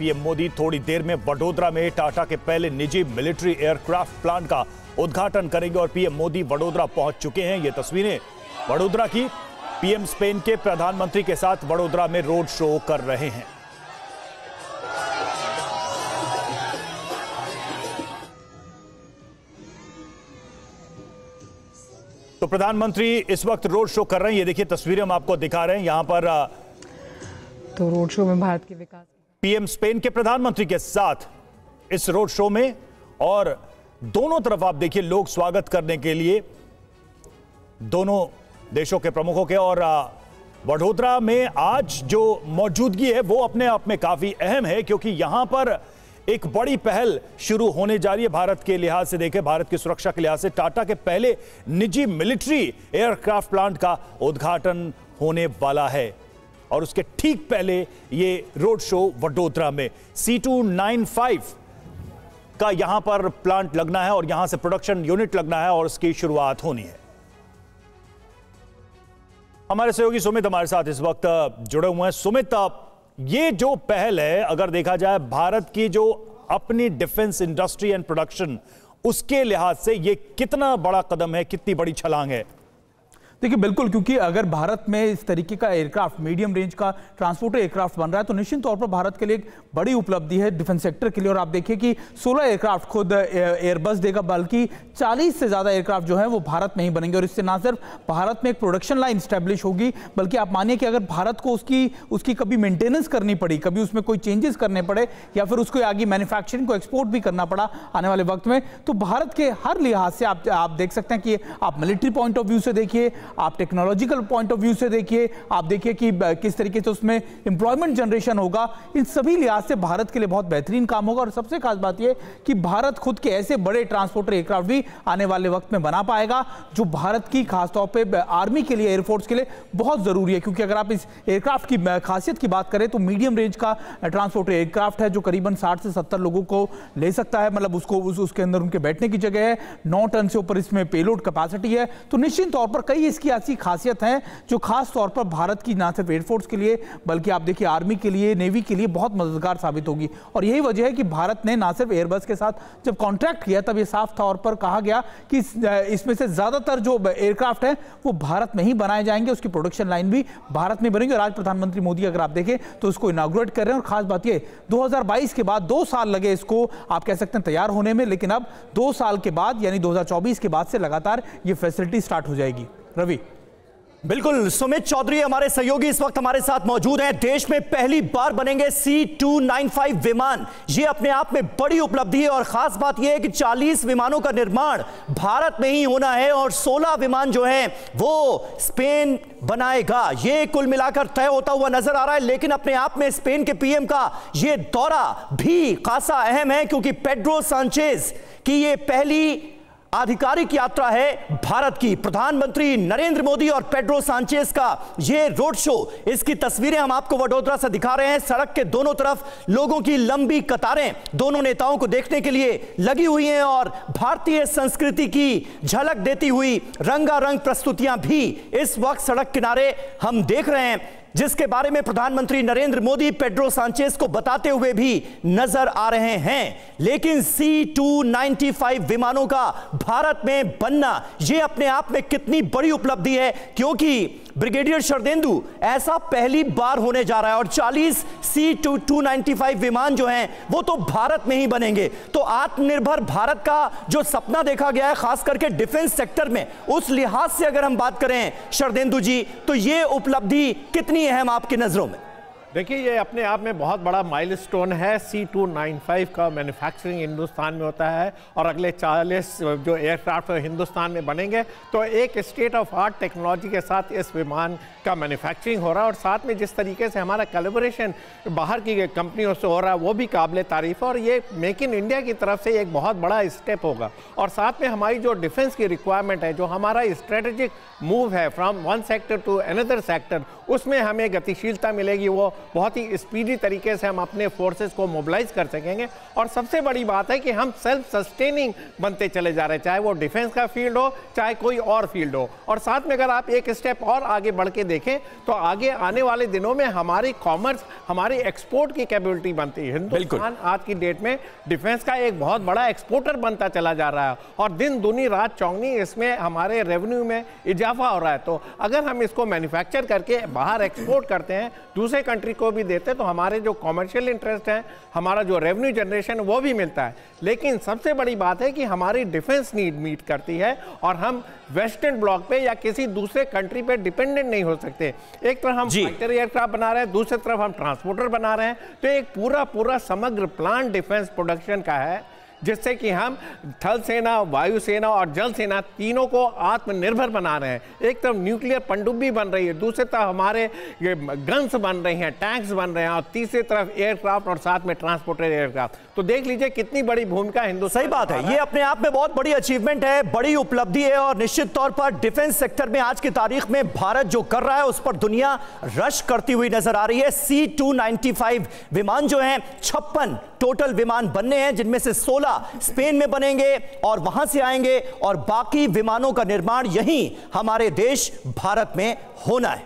PM Modi थोड़ी देर में वडोदरा में टाटा के पहले निजी मिलिट्री एयरक्राफ्ट प्लांट का उद्घाटन करेंगे और पीएम मोदी वडोदरा पहुंच चुके हैं। ये तस्वीरें वडोदरा की। पीएम स्पेन के प्रधानमंत्री के साथ वडोदरा में रोड शो कर रहे हैं। तो प्रधानमंत्री इस वक्त रोड शो कर रहे हैं। ये देखिए तस्वीरें हम आपको दिखा रहे हैं यहां पर। तो रोड शो में भारत के विकास, पीएम स्पेन के प्रधानमंत्री के साथ इस रोड शो में, और दोनों तरफ आप देखिए लोग स्वागत करने के लिए दोनों देशों के प्रमुखों के। और वडोदरा में आज जो मौजूदगी है वो अपने आप में काफी अहम है, क्योंकि यहां पर एक बड़ी पहल शुरू होने जा रही है। भारत के लिहाज से देखें, भारत की सुरक्षा के लिहाज से टाटा के पहले निजी मिलिट्री एयरक्राफ्ट प्लांट का उद्घाटन होने वाला है और उसके ठीक पहले ये रोड शो वडोदरा में C295 का यहां पर प्लांट लगना है और यहां से प्रोडक्शन यूनिट लगना है और उसकी शुरुआत होनी है। हमारे सहयोगी सुमित हमारे साथ इस वक्त जुड़े हुए हैं। सुमित, ये जो पहल है, अगर देखा जाए भारत की जो अपनी डिफेंस इंडस्ट्री एंड प्रोडक्शन, उसके लिहाज से ये कितना बड़ा कदम है, कितनी बड़ी छलांग है? देखिए बिल्कुल, क्योंकि अगर भारत में इस तरीके का एयरक्राफ्ट, मीडियम रेंज का ट्रांसपोर्टर एयरक्राफ्ट बन रहा है तो निश्चित तौर पर भारत के लिए एक बड़ी उपलब्धि है डिफेंस सेक्टर के लिए। और आप देखिए कि 16 एयरक्राफ्ट खुद एयरबस देगा, बल्कि 40 से ज़्यादा एयरक्राफ्ट जो है वो भारत में ही बनेंगे। और इससे ना सिर्फ भारत में एक प्रोडक्शन लाइन स्टैब्लिश होगी, बल्कि आप मानिए कि अगर भारत को उसकी कभी मेंटेनेंस करनी पड़ी, कभी उसमें कोई चेंजेस करने पड़े या फिर उसको आगे मैन्युफैक्चरिंग को एक्सपोर्ट भी करना पड़ा आने वाले वक्त में, तो भारत के हर लिहाज से आप देख सकते हैं कि आप मिलिट्री पॉइंट ऑफ व्यू से देखिए, आप टेक्नोलॉजिकल पॉइंट ऑफ व्यू से देखिए, आप देखिए कि किस तरीके से उसमें एम्प्लॉयमेंट जनरेशन होगा। इन सभी लिहाज से भारत के लिए बहुत बेहतरीन काम होगा। और सबसे खास बात यह कि भारत खुद के ऐसे बड़े ट्रांसपोर्टर एयरक्राफ्ट भी आने वाले वक्त में बना पाएगा, जो भारत की खासतौर पर आर्मी के लिए, एयरफोर्स के लिए बहुत जरूरी है। क्योंकि अगर आप इस एयरक्राफ्ट की खासियत की बात करें तो मीडियम रेंज का ट्रांसपोर्टर एयरक्राफ्ट है, जो करीबन 60 से 70 लोगों को ले सकता है। मतलब उसके अंदर उनके बैठने की जगह है, 9 टन से ऊपर इसमें पेलोड कैपेसिटी है। तो निश्चित तौर पर कई इसकी ऐसी खासियत है जो खास तौर पर भारत की ना सिर्फ एयरफोर्स के लिए बल्कि आप देखिए आर्मी के लिए, नेवी के लिए बहुत मददगार साबित होगी। और यही वजह है कि भारत ने ना सिर्फ एयरबस के साथ जब कॉन्ट्रैक्ट किया तब ये साफ तौर पर कहा गया कि इसमें से ज्यादातर जो एयरक्राफ्ट है वो भारत में ही बनाए जाएंगे, उसकी प्रोडक्शन लाइन भी भारत में बनेगी। और आज प्रधानमंत्री मोदी अगर आप देखें तो उसको इनॉग्रेट कर रहे हैं। और खास बात ये 2022 के बाद 2 साल लगे इसको आप कह सकते हैं तैयार होने में, लेकिन अब 2 साल के बाद यानी 2024 के बाद से लगातार ये फैसिलिटी स्टार्ट हो जाएगी। रवि। बिल्कुल, सुमित चौधरी हमारे सहयोगी इस वक्त हमारे साथ मौजूद हैं। देश में पहली बार बनेंगे C295 विमान। ये अपने आप में बड़ी उपलब्धि है और खास बात यह है कि 40 विमानों का निर्माण भारत में ही होना है और 16 विमान जो हैं वो स्पेन बनाएगा। ये कुल मिलाकर तय होता हुआ नजर आ रहा है। लेकिन अपने आप में स्पेन के पीएम का ये दौरा भी खासा अहम है, क्योंकि पेड्रो सांचेज की ये पहली आधिकारिक यात्रा है भारत की। प्रधानमंत्री नरेंद्र मोदी और पेड्रो सांचेज का ये रोड शो, इसकी तस्वीरें हम आपको वडोदरा से दिखा रहे हैं। सड़क के दोनों तरफ लोगों की लंबी कतारें दोनों नेताओं को देखने के लिए लगी हुई हैं और भारतीय संस्कृति की झलक देती हुई रंगारंग प्रस्तुतियां भी इस वक्त सड़क किनारे हम देख रहे हैं, जिसके बारे में प्रधानमंत्री नरेंद्र मोदी पेड्रो सांचेज को बताते हुए भी नजर आ रहे हैं। लेकिन C295 विमानों का भारत में बनना यह अपने आप में कितनी बड़ी उपलब्धि है, क्योंकि ब्रिगेडियर शरदेंदु ऐसा पहली बार होने जा रहा है और 40 C295 विमान जो हैं वो तो भारत में ही बनेंगे। तो आत्मनिर्भर भारत का जो सपना देखा गया है खास करके डिफेंस सेक्टर में, उस लिहाज से अगर हम बात करें शरदेंदु जी, तो ये उपलब्धि कितनी अहम आपकी नजरों में? देखिए, ये अपने आप में बहुत बड़ा माइलस्टोन है। C295 का मैन्युफैक्चरिंग हिंदुस्तान में होता है और अगले 40 जो एयरक्राफ्ट हिंदुस्तान में बनेंगे, तो एक स्टेट ऑफ आर्ट टेक्नोलॉजी के साथ इस विमान का मैन्युफैक्चरिंग हो रहा है। और साथ में जिस तरीके से हमारा कोलैबोरेशन बाहर की कंपनियों से हो रहा है वो भी काबिल तारीफ है और ये मेक इन इंडिया की तरफ से एक बहुत बड़ा स्टेप होगा। और साथ में हमारी जो डिफेंस की रिक्वायरमेंट है, जो हमारा स्ट्रेटेजिक मूव है from one sector to another sector, उसमें हमें गतिशीलता मिलेगी, वो बहुत ही स्पीडी तरीके से हम अपने फोर्सेस को मोबिलाइज कर सकेंगे। और सबसे बड़ी बात है कि हम सेल्फ सस्टेनिंग बनते चले जा रहे हैं, चाहे वो डिफेंस का फील्ड हो चाहे कोई और फील्ड हो। और साथ में अगर आप एक स्टेप और आगे बढ़ के देखें तो आगे आने वाले दिनों में हमारी कॉमर्स, हमारी एक्सपोर्ट की कैपेबिलिटी बनती है। हिंदुस्तान आज की डेट में डिफेंस का एक बहुत बड़ा एक्सपोर्टर बनता चला जा रहा है और दिन दुनी रात चौगनी इसमें हमारे रेवेन्यू में इजाफा हो रहा है। तो अगर हम इसको मैन्युफैक्चर करके बाहर एक्सपोर्ट करते हैं, दूसरे कंट्री को भी देते हैं, तो हमारे जो कॉमर्शियल इंटरेस्ट है, हमारा जो रेवेन्यू जनरेशन वो भी मिलता है। लेकिन सबसे बड़ी बात है कि हमारी डिफेंस नीड मीट करती है और हम वेस्टर्न ब्लॉक पे या किसी दूसरे कंट्री पे डिपेंडेंट नहीं हो सकते। एक तरफ हम फाइटर एयरक्राफ्ट बना रहे हैं, दूसरी तरफ हम ट्रांसपोर्टर बना रहे हैं, तो एक पूरा समग्र प्लान डिफेंस प्रोडक्शन का है जिससे कि हम थल सेना, वायुसेना और जल सेना तीनों को आत्मनिर्भर बना रहे हैं। एक तरफ न्यूक्लियर पनडुब्बी बन रही है, दूसरी तरफ हमारे गन्स बन रही हैं, टैंक्स बन रहे हैं और तीसरी तरफ एयरक्राफ्ट और साथ में ट्रांसपोर्टर एयरक्राफ्ट। तो देख लीजिए कितनी बड़ी भूमिका हिंदुस्तान। सही बात है, ये अपने आप में बहुत बड़ी अचीवमेंट है, बड़ी उपलब्धि है और निश्चित तौर पर डिफेंस सेक्टर में आज की तारीख में भारत जो कर रहा है उस पर दुनिया रश करती हुई नजर आ रही है। C-295 विमान जो हैं 56 टोटल विमान बनने हैं, जिनमें से 16 स्पेन में बनेंगे और वहां से आएंगे और बाकी विमानों का निर्माण यहीं हमारे देश भारत में होना है।